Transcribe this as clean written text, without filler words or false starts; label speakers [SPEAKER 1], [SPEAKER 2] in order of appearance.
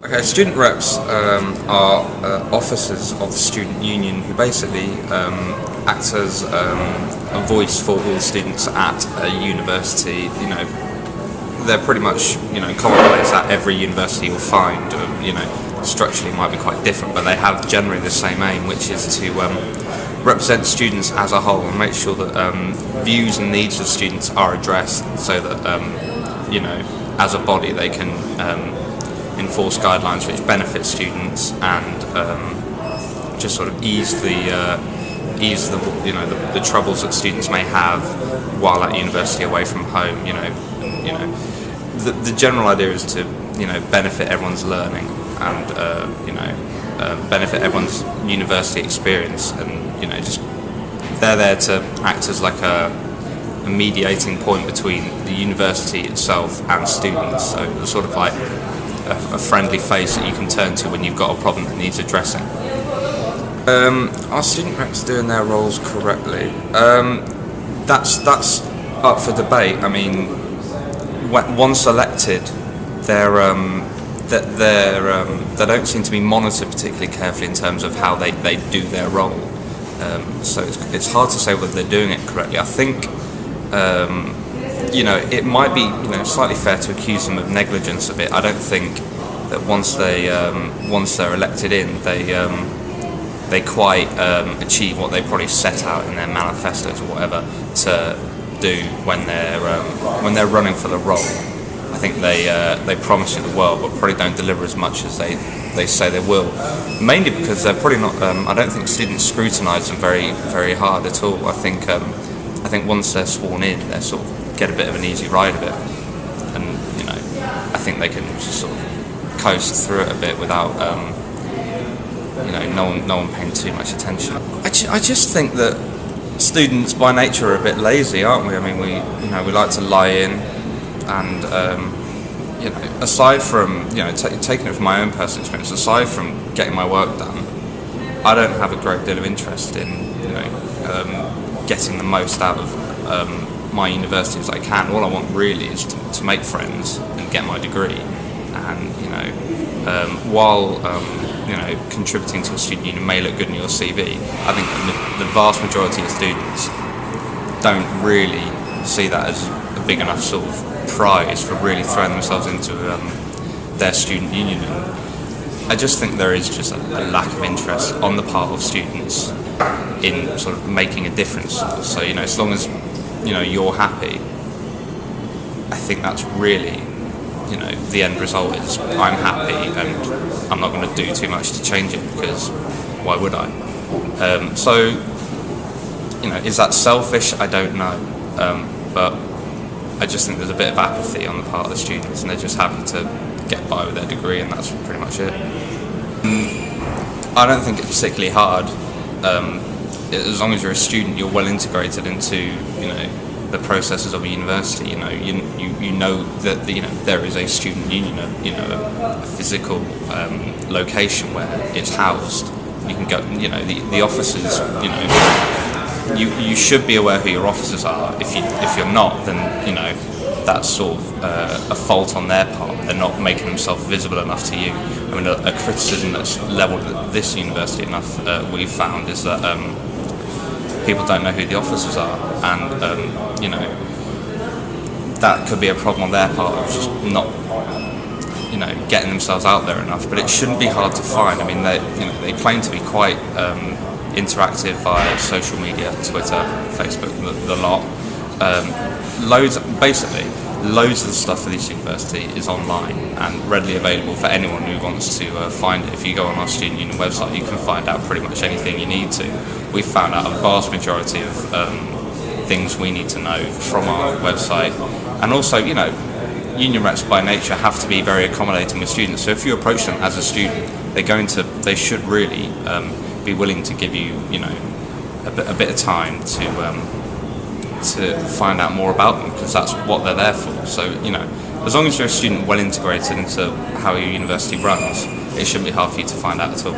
[SPEAKER 1] Okay, student reps are officers of the student union who basically act as a voice for all students at a university. They're pretty much commonplace at every university you'll find. Structurally might be quite different, but they have generally the same aim, which is to represent students as a whole and make sure that views and needs of students are addressed, so that as a body they can enforce guidelines which benefit students and just sort of ease the troubles that students may have while at university away from home. The general idea is to benefit everyone's learning and benefit everyone's university experience, and just they're there to act as like a mediating point between the university itself and students. So it's sort of like a friendly face that you can turn to when you've got a problem that needs addressing. Are student reps doing their roles correctly? That's up for debate. I mean, once elected, they don't seem to be monitored particularly carefully in terms of how they do their role. So it's hard to say whether they're doing it correctly. I think it might be slightly fair to accuse them of negligence a bit. I don't think that once they're elected in, they quite achieve what they probably set out in their manifestos or whatever to do when they're running for the role. I think they promise you the world, but probably don't deliver as much as they say they will. Mainly because they're probably not. I don't think students scrutinise them very hard at all. I think once they're sworn in, they sort of get a bit of an easy ride of it, and I think they can just sort of coast through it a bit without no one paying too much attention. I just think that students by nature are a bit lazy, aren't we? I mean, we like to lie in, and aside from taking it from my own personal experience, aside from getting my work done, I don't have a great deal of interest in getting the most out of my university as I can. All I want really is to make friends and get my degree, and while contributing to a student union may look good in your CV, I think the vast majority of students don't really see that as a big enough sort of prize for really throwing themselves into their student union. And I just think there is just a lack of interest on the part of students in sort of making a difference. So as long as you're happy, I think that's really the end result is I'm happy and I'm not going to do too much to change it, because why would I? Is that selfish? I don't know, but I just think there's a bit of apathy on the part of the students, and they're just happy to get by with their degree, and that's pretty much it. I don't think it's particularly hard. As long as you're a student, you're well integrated into the processes of a university. You know that there is a student union, a physical location where it's housed. You can go, the officers. You should be aware who your officers are. If you're not, then that's sort of a fault on their part. They're not making themselves visible enough to you. I mean, a criticism that's levelled at this university enough we've found is that people don't know who the officers are, and that could be a problem on their part of just not getting themselves out there enough. But it shouldn't be hard to find. I mean, they claim to be quite interactive via social media, Twitter, Facebook, the lot. Loads of the stuff for this university is online and readily available for anyone who wants to find it. If you go on our student union website, you can find out pretty much anything you need to. We've found out a vast majority of things we need to know from our website, and also union reps by nature have to be very accommodating with students. So if you approach them as a student, they should really be willing to give you a bit of time to find out more about them, because that's what they're there for. So as long as you're a student well integrated into how your university runs, it shouldn't be hard for you to find out at all.